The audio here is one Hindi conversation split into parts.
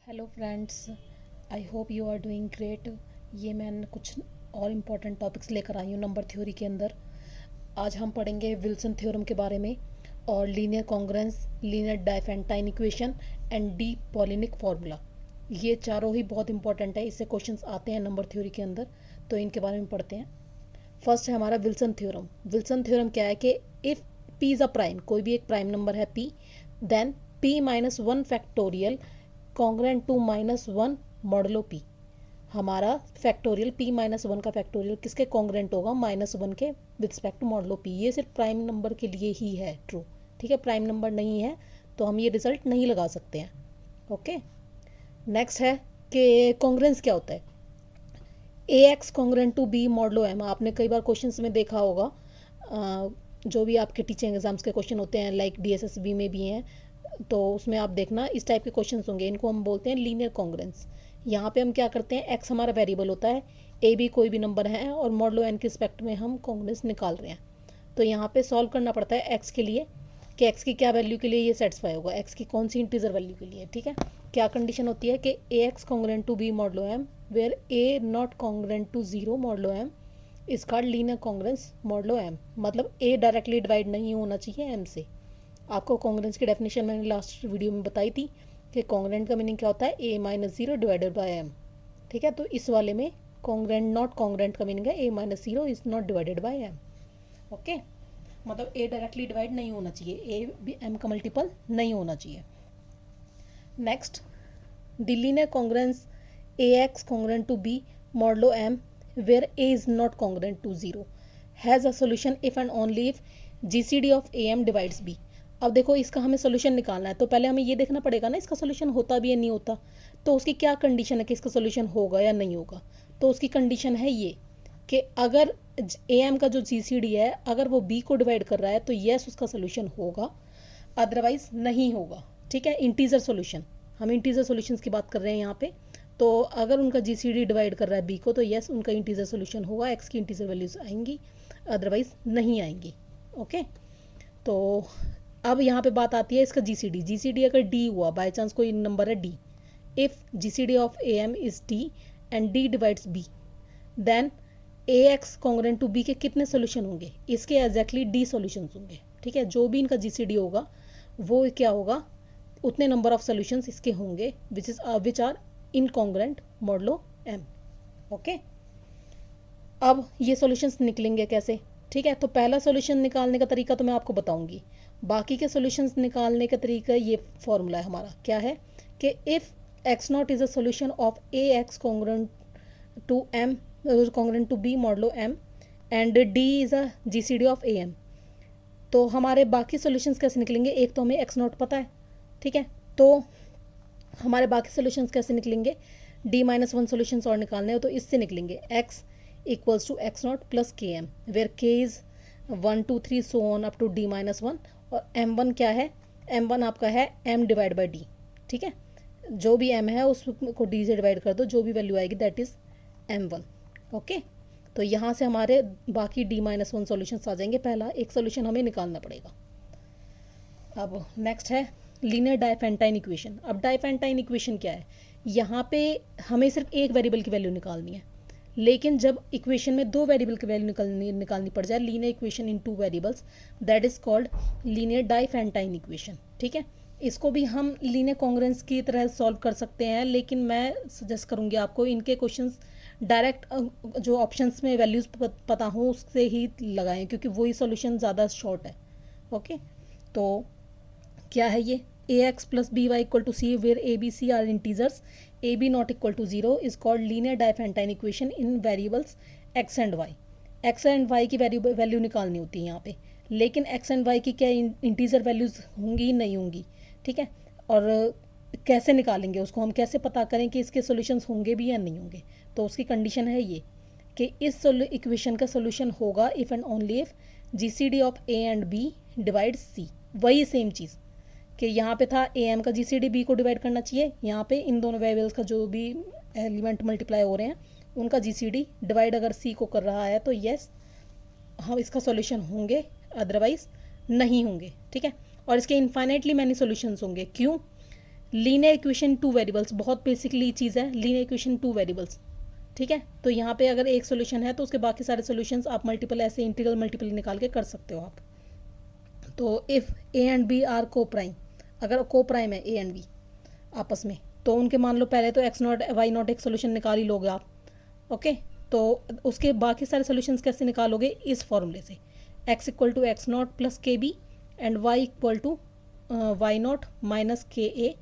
Hello friends, I hope you are doing great. ये मैं कुछ और इम्पोर्टेंट टॉपिक्स लेकर आई हूँ नंबर थ्योरी के अंदर। आज हम पढ़ेंगे विल्सन थ्योरम के बारे में और linear congruence, linear Diophantine equation and de Polignac formula. ये चारों ही बहुत इंपॉर्टेंट है, इससे क्वेश्चंस आते हैं नंबर थ्योरी के अंदर, तो इनके बारे में पढ़ते हैं। फर्स्ट है हमारा विल्सन थ्योरम। विल्सन थ्योरम क्या है कि if p is a prime, कोई भी एक प्राइम नंबर है p, then p minus one factorial congruent to minus one modulo p. हमारा फैक्टोरियल पी माइनस वन का फैक्टोरियल किसके कॉन्ग्रेंट होगा? माइनस वन के with respect to modulo p. ये सिर्फ प्राइम नंबर के लिए ही है ट्रू, ठीक है। प्राइम नंबर नहीं है तो हम ये रिजल्ट नहीं लगा सकते हैं। ओके, नेक्स्ट है कि कॉन्ग्रेंस क्या होता है। A X congruent to B modulo M. आपने कई बार क्वेश्चंस में देखा होगा, जो भी आपके टीचिंग एग्जाम्स के क्वेश्चन होते हैं, लाइक डीएसएसबी में भी हैं, तो उसमें आप देखना इस टाइप के क्वेश्चंस होंगे। इनको हम बोलते हैं लीनियर कॉन्ग्रुएंस। यहाँ पे हम क्या करते हैं, एक्स हमारा वेरिएबल होता है, ए बी कोई भी नंबर है और मॉडलो एन के रिस्पेक्ट में हम कॉन्ग्रुएंस निकाल रहे हैं। तो यहाँ पे सॉल्व करना पड़ता है एक्स के लिए कि एक्स की क्या वैल्यू के लिए ये सेटिस्फाई होगा, एक्स की कौन सी इंटीजर वैल्यू के लिए, ठीक है। क्या कंडीशन होती है कि a x congruent to B modulo m where a not congruent to zero modulo m is called linear congruence modulo m. मतलब ए डायरेक्टली डिवाइड नहीं होना चाहिए एम से। आपको कॉन्ग्रुएंस की डेफिनेशन मैंने लास्ट वीडियो में बताई थी कि कॉन्ग्रुएंट का मीनिंग क्या होता है, a minus zero divided by m, ठीक है। तो इस वाले में कॉन्ग्रुएंट नॉट कॉन्ग्रुएंट का मीनिंग है a minus zero is not divided by m. Okay, मतलब ए डायरेक्टली डिवाइड नहीं होना चाहिए, ए भी एम का मल्टीपल नहीं होना चाहिए। Next, the linear congruence a x congruent to B modulo m where a is not congruent to zero has a solution if and only if GCD of a m divides b. अब देखो, इसका हमें सोल्यूशन निकालना है तो पहले हमें ये देखना पड़ेगा ना इसका सोल्यूशन होता भी है नहीं होता। तो उसकी क्या कंडीशन है कि इसका सोल्यूशन होगा या नहीं होगा। तो उसकी कंडीशन है ये कि अगर ए एम का जो जीसीडी है अगर वो बी को डिवाइड कर रहा है तो येस उसका सोल्यूशन होगा, अदरवाइज नहीं होगा, ठीक है। इंटीजर सोल्यूशन, हम इंटीजर सोल्यूशंस की बात कर रहे हैं यहाँ पे। तो अगर उनका जीसीडी डिवाइड कर रहा है बी को तो येस उनका इंटीजर सोल्यूशन होगा, एक्स की इंटीजर वैल्यूज आएंगी, अदरवाइज नहीं आएंगी। ओके, तो अब यहाँ पे बात आती है इसका जीसीडी। जीसीडी अगर डी हुआ, बाय चांस कोई नंबर है d, if GCD of a m is d and d divides b, then a x congruent to b के कितने सोल्यूशन होंगे? इसके एग्जैक्टली डी सोल्यूशन होंगे, ठीक है। जो भी इनका जीसीडी होगा वो क्या होगा, उतने नंबर ऑफ सोल्यूशंस इसके होंगे which are incongruent modulo m. Okay, अब ये सॉल्यूशंस निकलेंगे कैसे, ठीक है। तो पहला सॉल्यूशन निकालने का तरीका तो मैं आपको बताऊंगी, बाकी के सॉल्यूशंस निकालने का तरीका ये फॉर्मूला है हमारा। क्या है कि if x naught is a solution of a x congruent to m congruent to B modulo m and d is a GCD of a m, तो हमारे बाकी सॉल्यूशंस कैसे निकलेंगे? एक तो हमें एक्स नॉट पता है, ठीक है, तो हमारे बाकी सॉल्यूशंस कैसे निकलेंगे? डी माइनस वन सोल्यूशंस और निकालने हो तो इससे निकलेंगे x equals to x not plus k m where k is 1 2 3 so on up to d minus one. और एम वन क्या है? एम वन आपका है एम डिवाइड बाई डी, ठीक है। जो भी एम है उसको डी से डिवाइड कर दो, जो भी वैल्यू आएगी that is M one. Okay, तो यहाँ से हमारे बाकी डी माइनस वन सोल्यूशंस आ जाएंगे। पहला एक सोल्यूशन हमें निकालना पड़ेगा। अब नेक्स्ट है लीनियर डाइफेंटाइन इक्वेशन। अब डाइफेंटाइन इक्वेशन क्या है? यहाँ पे हमें सिर्फ एक वेरिएबल की वैल्यू निकालनी है, लेकिन जब इक्वेशन में दो वेरिएबल की वैल्यू निकालनी पड़ जाए, linear equation in two variables, that is called linear Diophantine equation, ठीक है। इसको भी हम लीनियर कॉन्ग्रुएंस की तरह सॉल्व कर सकते हैं, लेकिन मैं सजेस्ट करूँगी आपको इनके क्वेश्चंस डायरेक्ट जो ऑप्शंस में वैल्यूज पता हो उससे ही लगाएं, क्योंकि वही सॉल्यूशन ज़्यादा शॉर्ट है। ओके, तो क्या है ये? A x plus b y equal to c where a b c are integers, a b not equal to zero is called linear Diophantine equation in variables x and y. X and y की वैल्यू निकालनी होती है यहाँ पे, लेकिन एक्स एंड वाई की क्या इंटीजर वैल्यूज होंगी नहीं होंगी, ठीक है। और कैसे निकालेंगे उसको, हम कैसे पता करें कि इसके सोल्यूशंस होंगे भी या नहीं होंगे? तो उसकी कंडीशन है ये कि इस इक्वेशन का सोल्यूशन होगा if and only if GCD of a and b divide c. वही सेम चीज़ कि यहाँ पे था ए एम का जीसीडी बी को डिवाइड करना चाहिए, यहाँ पे इन दोनों वेरिएबल्स का जो भी एलिमेंट मल्टीप्लाई हो रहे हैं उनका जीसीडी डिवाइड अगर सी को कर रहा है तो येस हम इसका सॉल्यूशन होंगे, अदरवाइज नहीं होंगे, ठीक है। और इसके इन्फाइनाइटली मैनी सॉल्यूशंस होंगे। क्यों? लीनियर इक्वेशन टू वेरिएबल्स, बहुत बेसिकली चीज़ है लीनियर इक्वेशन टू वेरिएबल्स, ठीक है। तो यहाँ पे अगर एक सोल्यूशन है तो उसके बाकी सारे सोल्यूशंस आप मल्टीपल ऐसे इंटीग्रल मल्टीपल निकाल के कर सकते हो आप। तो if A and B are coprime, अगर को प्राइम है ए एंड बी आपस में, तो उनके मान लो पहले तो एक्स नॉट वाई नॉट एक सोल्यूशन निकाल ही लोगे आप, ओके। तो उसके बाकी सारे सोल्यूशंस कैसे निकालोगे, इस फॉर्मूले से, x equal to x not plus k b and y equal to y not minus k a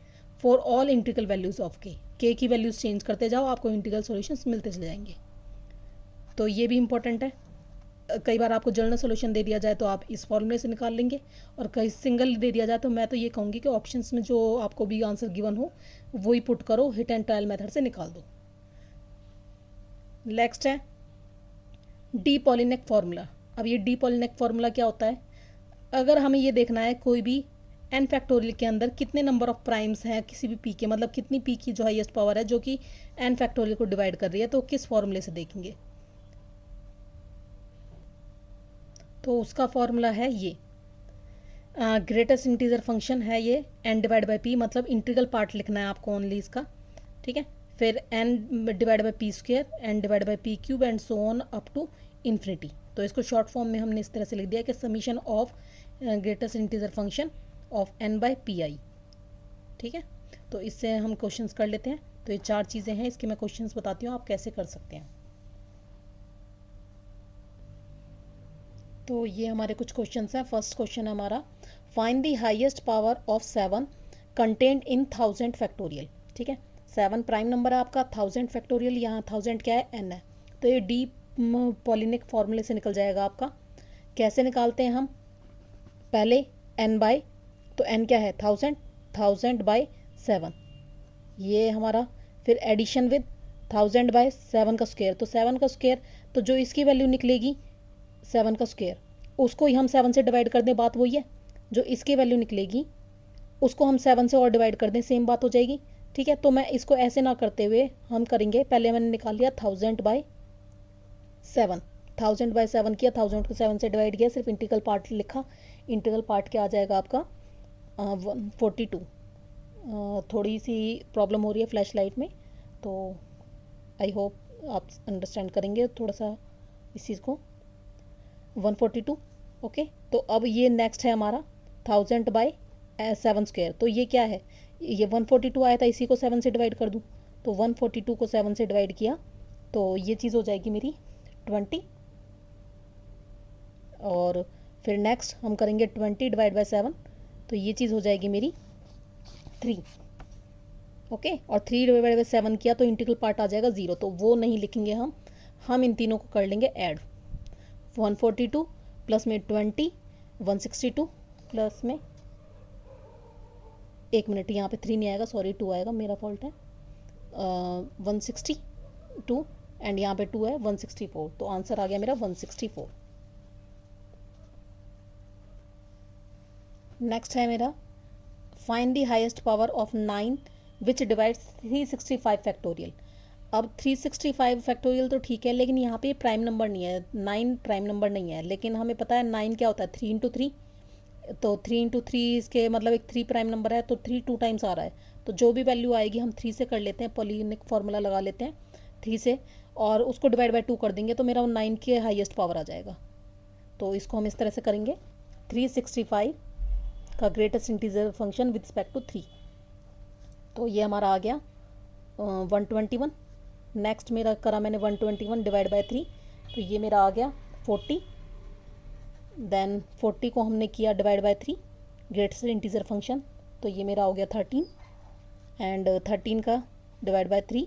for all integral values of k की वैल्यूज़ चेंज करते जाओ, आपको इंटीग्रल सॉल्यूशंस मिलते चले जाएंगे। तो ये भी इंपॉर्टेंट है। कई बार आपको जनरल सोल्यूशन दे दिया जाए तो आप इस फॉर्मूले से निकाल लेंगे, और कहीं सिंगल दे दिया जाए तो मैं तो ये कहूँगी कि ऑप्शंस में जो आपको भी आंसर गिवन हो वही पुट करो, हिट एंड ट्रायल मेथड से निकाल दो। नेक्स्ट है डी पॉलीनेक फार्मूला। अब ये डी पॉलीनेक फार्मूला क्या होता है, अगर हमें ये देखना है कोई भी एन फैक्टोरियल के अंदर कितने नंबर ऑफ प्राइम्स हैं किसी भी पी के, मतलब कितनी पी की जो हाईएस्ट पावर है जो कि एन फैक्टोरियल को डिवाइड कर रही है, तो किस फॉर्मूले से देखेंगे। तो उसका फॉर्मूला है ये, ग्रेटेस्ट इंटीजर फंक्शन है ये एन डिवाइड बाई पी, मतलब इंटीग्रल पार्ट लिखना है आपको ओनली इसका, ठीक है। फिर N divide by P square, N divide by P cube and so on up to infinity. तो इसको शॉर्ट फॉर्म में हमने इस तरह से लिख दिया कि summation of greatest integer function of N by P I, ठीक है। तो इससे हम क्वेश्चंस कर लेते हैं। तो ये चार चीज़ें हैं, इसके मैं क्वेश्चंस बताती हूँ आप कैसे कर सकते हैं। तो ये हमारे कुछ क्वेश्चंस हैं। फर्स्ट क्वेश्चन है हमारा, find the highest power of 7 content in 1000 factorial, ठीक है। 7 प्राइम नंबर है आपका, 1000 फैक्टोरियल, यहाँ 1000 क्या है, एन है। तो ये डी पॉलीनिक फॉर्मूले से निकल जाएगा आपका। कैसे निकालते हैं हम, पहले एन बाय, तो एन क्या है 1000, 1000 बाय 7 ये हमारा, फिर एडिशन विद 1000 बाय 7 का स्क्वायर, तो 7 का स्क्वायर, तो जो इसकी वैल्यू निकलेगी 7 का स्क्वायर, उसको ही हम 7 से डिवाइड कर दें, बात वही है। जो इसकी वैल्यू निकलेगी उसको हम 7 से और डिवाइड कर दें, सेम बात हो जाएगी, ठीक है। तो मैं इसको ऐसे ना करते हुए हम करेंगे, पहले मैंने निकाल लिया 1000 बाय 7, 1000 बाय 7 किया, 1000 को 7 से डिवाइड किया, सिर्फ इंटीग्रल पार्ट लिखा। इंटीग्रल पार्ट क्या आ जाएगा आपका 142। थोड़ी सी प्रॉब्लम हो रही है फ्लैश लाइट में, तो आई होप आप अंडरस्टैंड करेंगे थोड़ा सा इस चीज़ को। 142, ओके। तो अब ये नेक्स्ट है हमारा 1000 बाय 7 स्क्वायर, तो ये क्या है, ये 142 आया था, इसी को 7 से डिवाइड कर दूँ, तो 142 को 7 से डिवाइड किया तो ये चीज़ हो जाएगी मेरी 20, और फिर नेक्स्ट हम करेंगे 20 डिवाइड बाय 7, तो ये चीज़ हो जाएगी मेरी 3, ओके। और 3 डिवाइड बाय 7 किया तो इंटीग्रल पार्ट आ जाएगा 0, तो वो नहीं लिखेंगे हम इन तीनों को कर लेंगे ऐड। 142 प्लस में 20, 162 प्लस में, एक मिनट यहाँ पे 3 नहीं आएगा, सॉरी 2 आएगा, मेरा फॉल्ट है, 162 एंड यहाँ पे 2 है 164, तो आंसर आ गया मेरा 164। नेक्स्ट है मेरा, find the highest power of 9 which divides 365 factorial. अब 365 फैक्टोरियल तो ठीक है, लेकिन यहाँ पे प्राइम नंबर नहीं है, 9 प्राइम नंबर नहीं है, लेकिन हमें पता है 9 क्या होता है 3 इंटू 3, तो 3 इंटू 3 इसके मतलब एक 3 प्राइम नंबर है, तो 3 2 टाइम्स आ रहा है, तो जो भी वैल्यू आएगी हम 3 से कर लेते हैं, पॉलीनिक फार्मूला लगा लेते हैं 3 से, और उसको डिवाइड बाय 2 कर देंगे तो मेरा 9 के हाईएस्ट पावर आ जाएगा। तो इसको हम इस तरह से करेंगे, 365 का greatest integer function with respect to 3, तो ये हमारा आ गया 121। नेक्स्ट मेरा करा मैंने 121 डिवाइड बाय 3, तो ये मेरा आ गया 40, देन 40 को हमने किया divide by 3 greatest integer function, तो ये मेरा हो गया 13, एंड 13 का डिवाइड बाय 3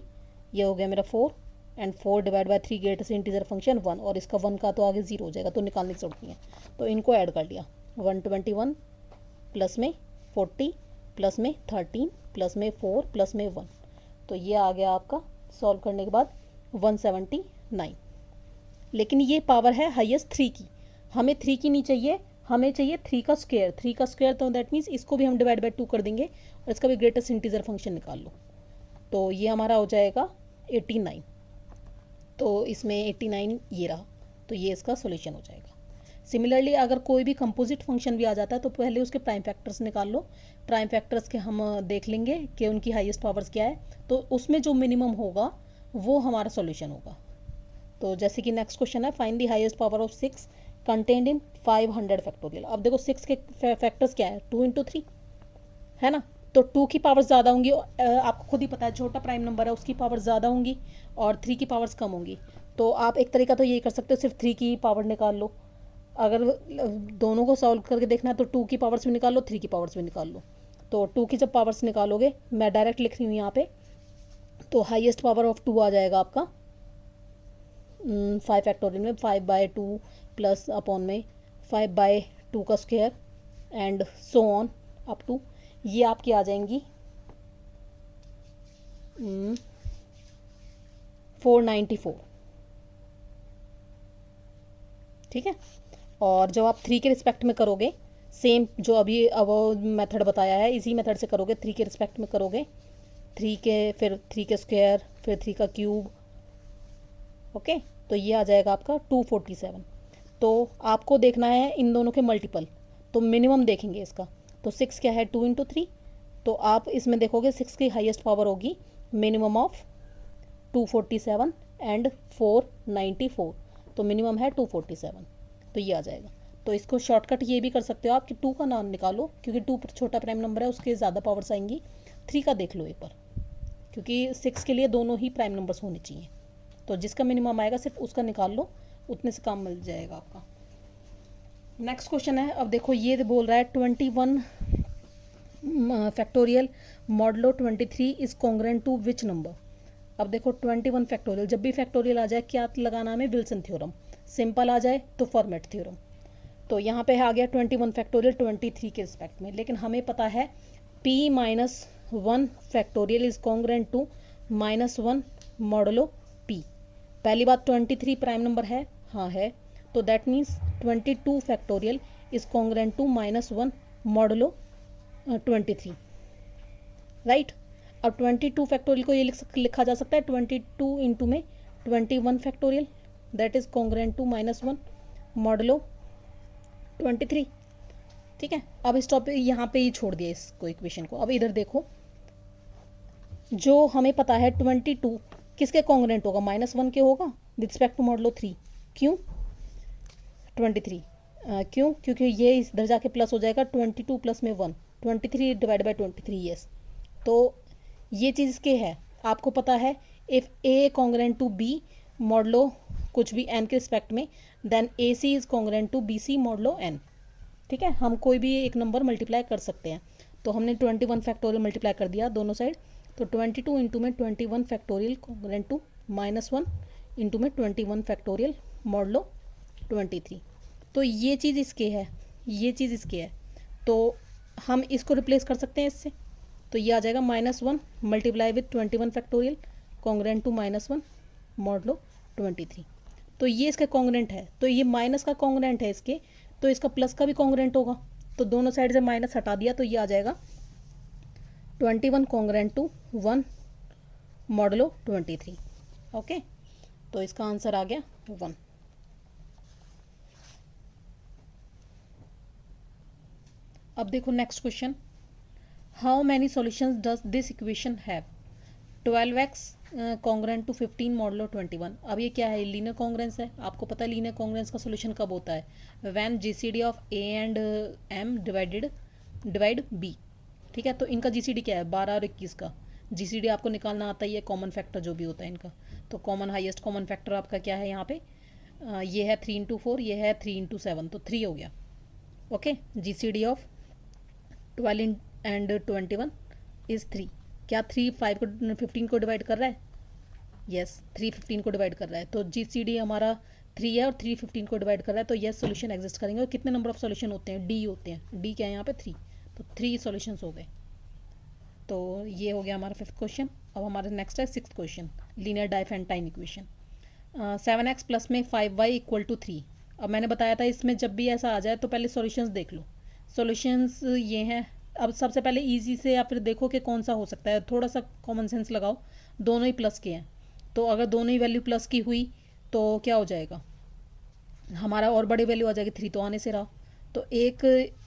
ये हो गया मेरा 4, and 4 divide by 3 greatest integer function 1, और इसका 1 का तो आगे 0 हो जाएगा, तो निकालने की जरूरत नहीं है, तो इनको ऐड कर लिया। 121 प्लस में 40 प्लस में 13 प्लस में 4 प्लस में 1, तो ये आ गया आपका सॉल्व करने के बाद 179। लेकिन ये पावर है हाईएस्ट 3 की, हमें 3 की नहीं चाहिए, हमें चाहिए 3 का स्क्वायर, 3 का स्क्वायर, तो दैट मीन्स इसको भी हम डिवाइड बाय 2 कर देंगे और इसका भी ग्रेटेस्ट इंटीजर फंक्शन निकाल लो, तो ये हमारा हो जाएगा 89। तो इसमें 89 ये रहा, तो ये इसका सोल्यूशन हो जाएगा। सिमिलरली अगर कोई भी कंपोजिट फंक्शन भी आ जाता है तो पहले उसके प्राइम फैक्टर्स निकाल लो। प्राइम फैक्टर्स के हम देख लेंगे कि उनकी हाईएस्ट पावर्स क्या है, तो उसमें जो मिनिमम होगा वो हमारा सॉल्यूशन होगा। तो जैसे कि नेक्स्ट क्वेश्चन है, find the highest power of 6 contained in 500 factorial. अब देखो 6 के फैक्टर्स क्या है, 2 इंटू 3 है ना, तो 2 की पावर ज़्यादा होंगी, आपको खुद ही पता है छोटा प्राइम नंबर है उसकी पावर ज़्यादा होंगी और 3 की पावर्स कम होंगी। तो आप एक तरीका तो यही कर सकते हो, सिर्फ 3 की पावर निकाल लो। अगर दोनों को सॉल्व करके देखना है तो 2 की पावर्स भी निकाल लो, 3 की पावर्स भी निकाल लो। तो 2 की जब पावर्स निकालोगे, मैं डायरेक्ट लिख रही हूँ यहाँ पे, तो हाईएस्ट पावर ऑफ 2 आ जाएगा आपका 5 फैक्टोरियल में 5/2 प्लस अपॉन में 5/2 का square and so on up to, ये आपकी आ जाएंगी 494। ठीक है, और जब आप 3 के रिस्पेक्ट में करोगे, सेम जो अभी अब मेथड बताया है इसी मेथड से करोगे, 3 के रिस्पेक्ट में करोगे, 3 के फिर 3 के स्क्वायर फिर 3 का क्यूब, ओके, तो ये आ जाएगा आपका 247। तो आपको देखना है इन दोनों के मल्टीपल, तो मिनिमम देखेंगे इसका। तो 6 क्या है, 2 इंटू 3, तो आप इसमें देखोगे 6 की हाईएस्ट पावर होगी मिनिमम ऑफ 247 एंड 494, तो मिनिमम है 247, तो ये आ जाएगा। तो इसको शॉर्टकट ये भी कर सकते हो आप कि 2 का नाम निकालो, क्योंकि 2 छोटा प्राइम नंबर है, उसके ज़्यादा पावर्स आएंगी। 3 का देख लो एक बार, क्योंकि 6 के लिए दोनों ही प्राइम नंबर्स होने चाहिए, तो जिसका मिनिमम आएगा सिर्फ उसका निकाल लो, उतने से काम मिल जाएगा आपका। नेक्स्ट क्वेश्चन है, अब देखो ये बोल रहा है 21 factorial modulo 23 is congruent to which number. अब देखो 21 फैक्टोरियल, जब भी फैक्टोरियल आ जाए क्या लगाना हमें, विल्सन थ्योरम। सिंपल आ जाए तो फॉर्मेट थ्योरम। तो यहाँ पे आ गया 21 फैक्टोरियल 23 के रिस्पेक्ट में, लेकिन हमें पता है p-1 factorial is congruent to -1 modulo p। पहली बात 23 प्राइम नंबर है, हाँ है, तो that means 22 factorial is congruent to -1 modulo 23, right. अब 22 फैक्टोरियल को ये लिखा जा सकता है 22 इंटू में 21 factorial, that is congruent to -1 modulo 23। ठीक है, अब इस टॉपिक यहाँ पे ही छोड़ दिया इसको, इक्वेशन को। अब इधर देखो, जो हमें पता है 22 किसके कॉन्ग्रेंट होगा, -1 के होगा विद रिस्पेक्ट टू मॉडलो 3। क्यों 23, क्यों, क्योंकि ये इधर जाके प्लस हो जाएगा 22 प्लस में 1, 23 डिवाइड बाई 23, यस। तो ये चीज़ इसके है, आपको पता है if A congruent to B modulo कुछ भी एन के रिस्पेक्ट में, then A C is congruent to B C modulo N. ठीक है, हम कोई भी एक नंबर मल्टीप्लाई कर सकते हैं, तो हमने 21 फैक्टोरियल मल्टीप्लाई कर दिया दोनों साइड, तो 22 इंटू में 21 फैक्टोरियल कॉन्ग्रेंट टू -1 इंटू में 21 फैक्टोरियल मॉडलो 23। तो ये चीज़ इसके है, ये चीज़ इसके है, तो हम इसको रिप्लेस कर सकते हैं इससे, तो ये आ जाएगा -1 multiply with 21 factorial congruent to -1 modulo 23। तो ये इसका कॉन्ग्रेंट है, तो ये माइनस का कॉन्ग्रेंट है इसके, तो इसका प्लस का भी कॉन्ग्रेंट होगा, तो दोनों साइड से माइनस हटा दिया, तो ये आ जाएगा 21 कॉन्ग्रेंट टू 1 मॉडलो 23। ओके, तो इसका आंसर आ गया 1। अब देखो next question, how many solutions does this equation have, 12x congruent to 15 modulo 21। अब ये क्या है, लीनियर कॉन्ग्रेंस है। आपको पता है लीनियर कॉन्ग्रेंस का सोल्यूशन कब होता है, when GCD of a and m divide b। ठीक है, तो इनका जीसीडी क्या है, 12 और 21 का जीसीडी आपको निकालना आता ही है, कॉमन फैक्टर जो भी होता है इनका। तो कॉमन हाईएस्ट कॉमन फैक्टर आपका क्या है यहाँ पे, ये है 3 इंटू 4, ये है 3 इंटू 7, तो 3 हो गया। Okay, GCD of 12 and 21 is 3। क्या 3 5 को 15 को डिवाइड कर रहा है, यस 3 15 को डिवाइड कर रहा है, तो जीसीडी हमारा 3 है और 3 15 को डिवाइड कर रहा है, तो यस सोल्यूशन एग्जिस्ट करेंगे। और कितने नंबर ऑफ सोल्यूशन होते हैं, डी होते हैं, डी क्या है यहाँ पे 3, तो 3 सोल्यूशंस हो गए। तो ये हो गया हमारा 5th क्वेश्चन। अब हमारा नेक्स्ट है 6th question, linear Diophantine equation. 7x plus में 5y इक्वल टू 3। अब मैंने बताया था इसमें जब भी ऐसा आ जाए तो पहले सॉल्यूशंस देख लो। सॉल्यूशंस ये हैं, अब सबसे पहले इजी से या फिर देखो कि कौन सा हो सकता है, थोड़ा सा कॉमन सेंस लगाओ, दोनों ही प्लस के हैं, तो अगर दोनों ही वैल्यू प्लस की हुई तो क्या हो जाएगा, हमारा और बड़ी वैल्यू आ जाएगी, 3 तो आने से रहा। तो एक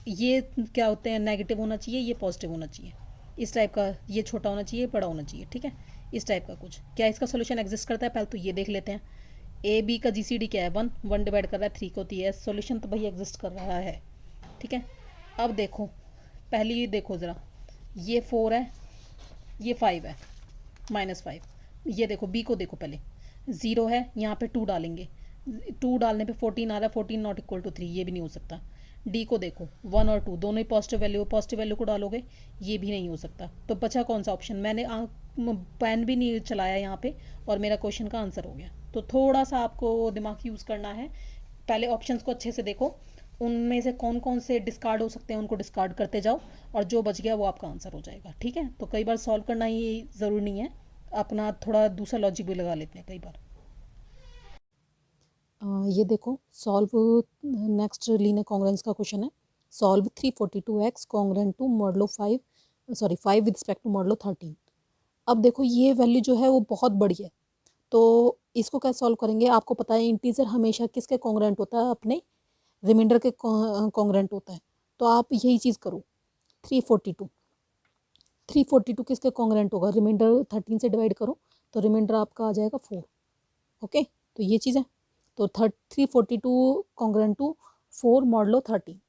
ये क्या होते हैं, नेगेटिव होना चाहिए, ये पॉजिटिव होना चाहिए, इस टाइप का, ये छोटा होना चाहिए, बड़ा होना चाहिए, ठीक है, इस टाइप का कुछ। क्या इसका सोल्यूशन एग्जिस्ट करता है, पहले तो ये देख लेते हैं। ए बी का जीसीडी क्या है, 1, 1 डिवाइड कर रहा है 3 को, तो ये सोल्यूशन तो भाई एग्जिस्ट कर रहा है, ठीक है। अब देखो, पहली देखो ज़रा, ये 4 है, ये 5 है, -5। ये देखो बी को देखो, पहले 0 है, यहाँ पे 2 डालेंगे, 2 डालने पे 14 आ रहा है, 14 नॉट इक्वल टू 3, ये भी नहीं हो सकता। डी को देखो, 1 और 2 दोनों ही पॉजिटिव वैल्यू को डालोगे, ये भी नहीं हो सकता। तो बचा कौन सा ऑप्शन, मैंने पेन भी नहीं चलाया यहाँ पे और मेरा क्वेश्चन का आंसर हो गया। तो थोड़ा सा आपको दिमाग यूज़ करना है, पहले ऑप्शंस को अच्छे से देखो, उनमें से कौन कौन से डिस्कार्ड हो सकते हैं उनको डिस्कार्ड करते जाओ, और जो बच गया वो आपका आंसर हो जाएगा, ठीक है। तो कई बार सॉल्व करना ही ज़रूरी नहीं है, अपना थोड़ा दूसरा लॉजिक भी लगा लेते हैं कई बार। ये देखो सॉल्व नेक्स्ट लीनियर कॉन्ग्रुएंस का क्वेश्चन है। Solve 342x congruent to modulo 5 with respect to modulo 13। अब देखो ये वैल्यू जो है वो बहुत बड़ी है, तो इसको कैसे सॉल्व करेंगे। आपको पता है इंटीजर हमेशा किसके कॉन्ग्रुएंट होता है, अपने रिमाइंडर के कॉन्ग्रुएंट होता है। तो आप यही चीज़ करो, 342 किसके कॉन्ग्रुएंट होगा, रिमाइंडर 13 से डिवाइड करो, तो रिमाइंडर आपका आ जाएगा 4। ओके, तो ये चीज़ है। तो 342 कॉन्ग्रुएंट टू 4 मॉडलो 13।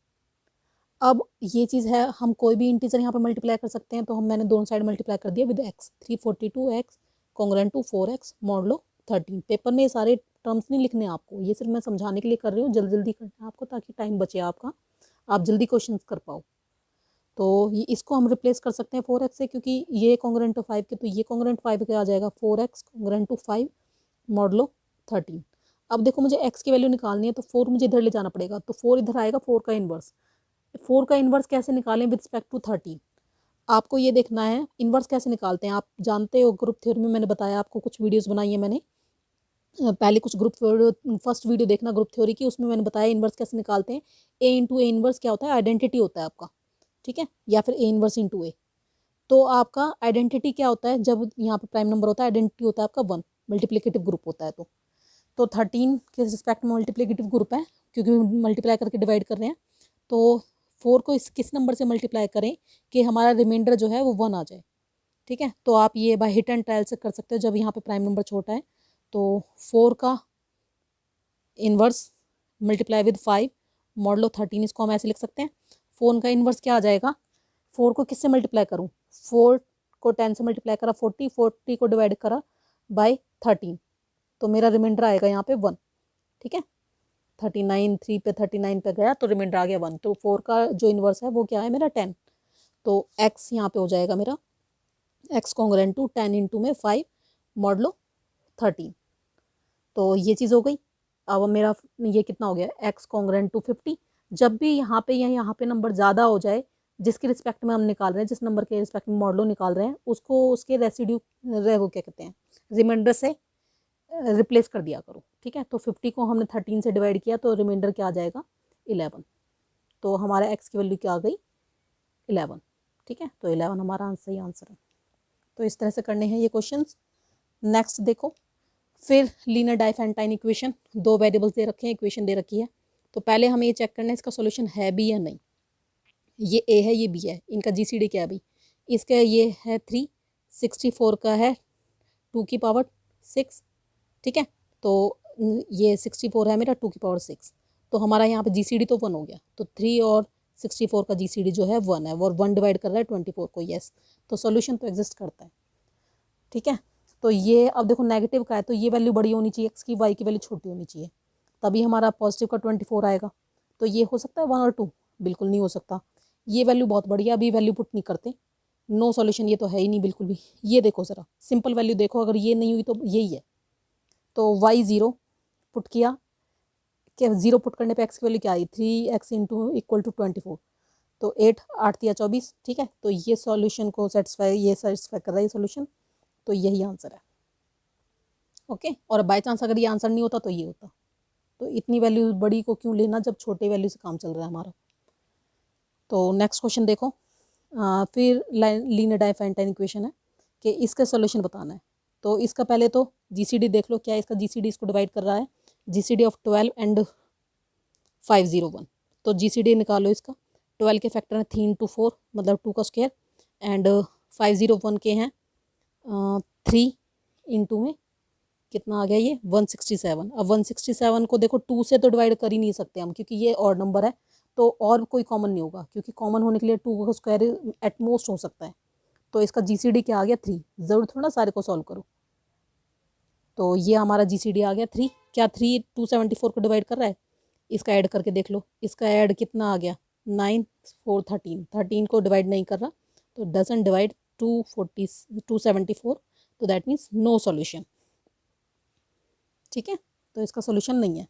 अब ये चीज़ है, हम कोई भी इंटीजर यहाँ पे मल्टीप्लाई कर सकते हैं, तो मैंने दोनों साइड मल्टीप्लाई कर दिया with X. 342x congruent to 4x modulo 13। Paper में ये सारे टर्म्स नहीं लिखने आपको, ये सिर्फ मैं समझाने के लिए कर रही हूँ, जल्दी जल्दी करना है आपको ताकि टाइम बचे आपका, आप जल्दी क्वेश्चन कर पाओ। तो ये इसको हम रिप्लेस कर सकते हैं 4x से, क्योंकि ये कॉन्ग्रुएंट टू 5 के, तो ये कॉन्ग्रुएंट 5 के आ जाएगा 4x कॉन्ग्रुएंट टू 5 मॉडलो 13। अब देखो मुझे x की वैल्यू निकालनी है, तो 4 मुझे इधर ले जाना पड़ेगा, तो 4 इधर आएगा, 4 का इन्वर्स। 4 का इन्वर्स कैसे निकालें विद रिस्पेक्ट टू 13, आपको ये देखना है इन्वर्स कैसे निकालते हैं। आप जानते हो ग्रुप थ्योरी में मैंने बताया, आपको कुछ वीडियोस बनाई है मैंने, पहले कुछ फर्स्ट वीडियो देखना ग्रुप थ्योरी की, उसमें मैंने बताया इन्वर्स कैसे निकालते हैं। ए इंटू ए इन्वर्स क्या होता है, आइडेंटिटी होता है आपका, ठीक है, या फिर ए इन्वर्स इंटू ए। तो आपका आइडेंटिटी क्या होता है, जब यहाँ पे प्राइम नंबर होता है, आइडेंटिटी होता है आपका 1, मल्टीप्लिकेटिव ग्रुप होता है। तो 13 के रिस्पेक्ट में मल्टीप्लिकेटिव ग्रुप है, क्योंकि मल्टीप्लाई करके डिवाइड कर रहे हैं। तो 4 को किस नंबर से मल्टीप्लाई करें कि हमारा रिमाइंडर जो है वो 1 आ जाए, ठीक है। तो आप ये बाय हिट एंड ट्रायल से कर सकते हो, जब यहाँ पे प्राइम नंबर छोटा है। तो 4 का इन्वर्स मल्टीप्लाई विद 5 मॉडलो 13, इसको हम ऐसे लिख सकते हैं। 4 का इन्वर्स क्या आ जाएगा, 4 को किससे मल्टीप्लाई करूँ, 4 को 10 से मल्टीप्लाई करा 40 को डिवाइड करा बाय 13, तो मेरा रिमाइंडर आएगा यहाँ पे 1, ठीक है। 39 3 पे 39 पे गया, तो रिमाइंडर आ गया 1। तो 4 का जो इन्वर्स है वो क्या है मेरा 10। तो x यहाँ पे हो जाएगा मेरा x कॉन्ग्रुएंट टू 10 इंटू में 5 मॉडलो 13। तो ये चीज़ हो गई। अब मेरा ये कितना हो गया, x कॉन्ग्रुएंट टू 50। जब भी यहाँ पे या यहाँ पे नंबर ज़्यादा हो जाए, जिसके रिस्पेक्ट में हम निकाल रहे हैं, जिस नंबर के रिस्पेक्ट में मॉडलो निकाल रहे हैं, उसको उसके रेसिड्यू वो क्या कहते हैं, रिमाइंडर से रिप्लेस कर दिया करो, ठीक है। तो 50 को हमने 13 से डिवाइड किया, तो रिमाइंडर क्या आ जाएगा 11। तो हमारा x की वैल्यू क्या आ गई 11, ठीक है। तो 11 हमारा सही आंसर है। तो इस तरह से करने हैं ये क्वेश्चंस। नेक्स्ट देखो, फिर लीनियर डाइफेंटाइन इक्वेशन, 2 वेरिएबल्स दे रखे हैं, इक्वेशन दे रखी है। तो पहले हमें ये चेक करना है इसका सोल्यूशन है भी या नहीं। ये ए है, ये बी है, इनका जीसीडी क्या है भाई, इसका ये है 3, 64 का है 2 की पावर 6, ठीक है। तो ये 64 है मेरा 2 की पावर 6, तो हमारा यहाँ पे जीसीडी तो 1 हो गया। तो 3 और 64 का जीसीडी जो है 1 है, और 1 डिवाइड कर रहा है 24 को, यस। तो सोल्यूशन तो एग्जिस्ट करता है, ठीक है। तो ये अब देखो नेगेटिव का है, तो ये वैल्यू बड़ी होनी चाहिए, एक्स की, वाई की वैल्यू छोटी होनी चाहिए, तभी हमारा पॉजिटिव का 24 आएगा। तो ये हो सकता है 1 और 2, बिल्कुल नहीं हो सकता। ये वैल्यू बहुत बढ़िया, अभी वैल्यू पुट नहीं करते, नो सॉल्यूशन, ये तो है ही नहीं बिल्कुल भी। ये देखो ज़रा सिंपल वैल्यू देखो, अगर ये नहीं हुई तो यही है। तो वाई 0 पुट किया, क्या 0 पुट करने पे एक्स की वैल्यू क्या आई, 3x इंटू इक्वल टू 24, तो 8 8 या 24, ठीक है। तो ये सॉल्यूशन को ये सेटिस्फाई कर रहा है सॉल्यूशन, तो यही आंसर है, ओके। और बाय चांस अगर ये आंसर नहीं होता तो ये होता। तो इतनी वैल्यू बड़ी को क्यों लेना जब छोटे वैल्यू से काम चल रहा है हमारा। तो नेक्स्ट क्वेश्चन देखो, फिर लीनियर डाइफेंटाइन इक्वेशन है कि इसका सोल्यूशन बताना है। तो इसका पहले तो जीसीडी देख लो, क्या इसका जीसीडी इसको डिवाइड कर रहा है, जीसीडी ऑफ 12 एंड 501। तो GCD निकालो इसका। 12 के फैक्टर हैं 3 इंटू 4 मतलब 2 का स्क्वायर, एंड 501 के हैं 3 इंटू में कितना आ गया ये 167। अब 167 को देखो 2 से तो डिवाइड कर ही नहीं सकते हम, क्योंकि ये ऑड नंबर है, तो और कोई कॉमन नहीं होगा, क्योंकि कॉमन होने के लिए 2 का स्क्वायर एट मोस्ट हो सकता है। तो इसका GCD क्या आ गया 3। ज़रूर थोड़ा सारे को सॉल्व करो। तो ये हमारा GCD आ गया 3। क्या 3 274 को डिवाइड कर रहा है? इसका ऐड करके देख लो, इसका ऐड कितना आ गया 9 4 13। 13 को डिवाइड नहीं कर रहा, तो डजंट डिवाइड 274, तो दैट मीन्स नो सॉल्यूशन। ठीक है, तो इसका सॉल्यूशन नहीं है।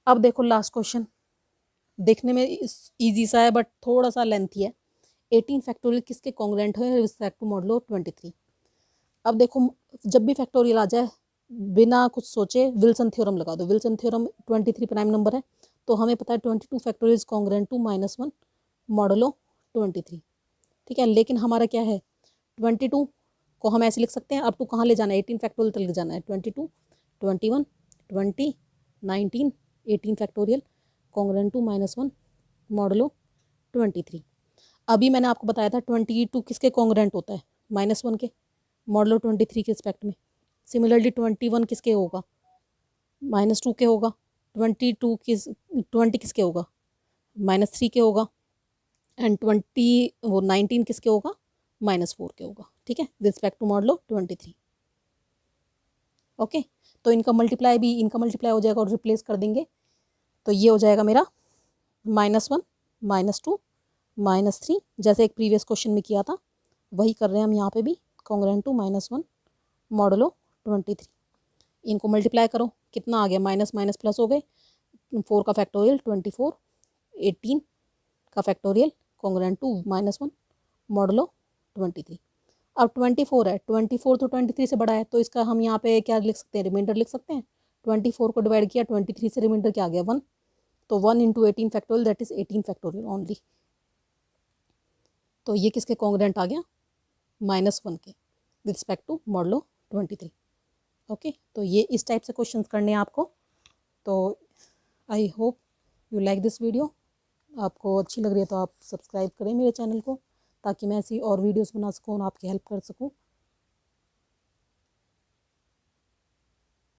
अब देखो लास्ट क्वेश्चन, देखने में इजी सा है बट थोड़ा सा लेंथी है। 18 फैक्टोरियल किसके कॉन्ग्रुएंट है रिस्पेक्ट टू मॉडुलो 23? अब देखो, जब भी फैक्टोरियल आ जाए बिना कुछ सोचे विल्सन थ्योरम लगा दो। विल्सन थ्योरम 23 प्राइम नंबर है, तो हमें पता है 22 factorial is congruent to -1 modulo 23। ठीक है, लेकिन हमारा क्या है 22 को हम ऐसे लिख सकते हैं, अब टू कहाँ ले जाना है 18 फैक्टोरियल तक ले जाना है। 22 21 20 19 18 फैक्टोरियल कॉन्ग्रुएंट टू -1 मॉडुलो 23। अभी मैंने आपको बताया था 22 किसके कॉन्ग्रुएंट होता है -1 के, मॉडुलो 23 के रिस्पेक्ट में। सिमिलरली 21 किसके होगा -2 के होगा। 20 किसके होगा -3 के होगा। एंड 19 किसके होगा -4 के होगा। ठीक है, रिस्पेक्ट टू मॉडुलो 23। ओके, तो इनका मल्टीप्लाई हो जाएगा और रिप्लेस कर देंगे, तो ये हो जाएगा मेरा -1 -2 -3, जैसे एक प्रीवियस क्वेश्चन में किया था वही कर रहे हैं हम यहाँ पे भी, कॉन्ग्रुएंट टू -1 मॉडुलो 23। इनको मल्टीप्लाई करो, कितना आ गया माइनस माइनस प्लस हो गए। 4 का फैक्टोरियल 24, 18 का फैक्टोरियल कॉन्ग्रुएंट टू -1 मॉडुलो 23। अब 24 है, 24 तो 23 से बड़ा है, तो इसका हम यहाँ पे क्या लिख सकते हैं, रिमाइंडर लिख सकते हैं। 24 को डिवाइड किया 23 से, रिमाइंडर क्या आ गया 1, तो 1 into 18 factorial that is 18 factorial only. तो ये किसके कॉन्ग्रुएंट आ गया -1 के with respect to modulo 23। Okay, तो ये इस टाइप से क्वेश्चंस करने हैं आपको। तो आई hope you like this video. आपको अच्छी लग रही है तो आप सब्सक्राइब करें मेरे चैनल को, ताकि मैं ऐसी और वीडियोस बना सकूँ और आपकी हेल्प कर सकूँ।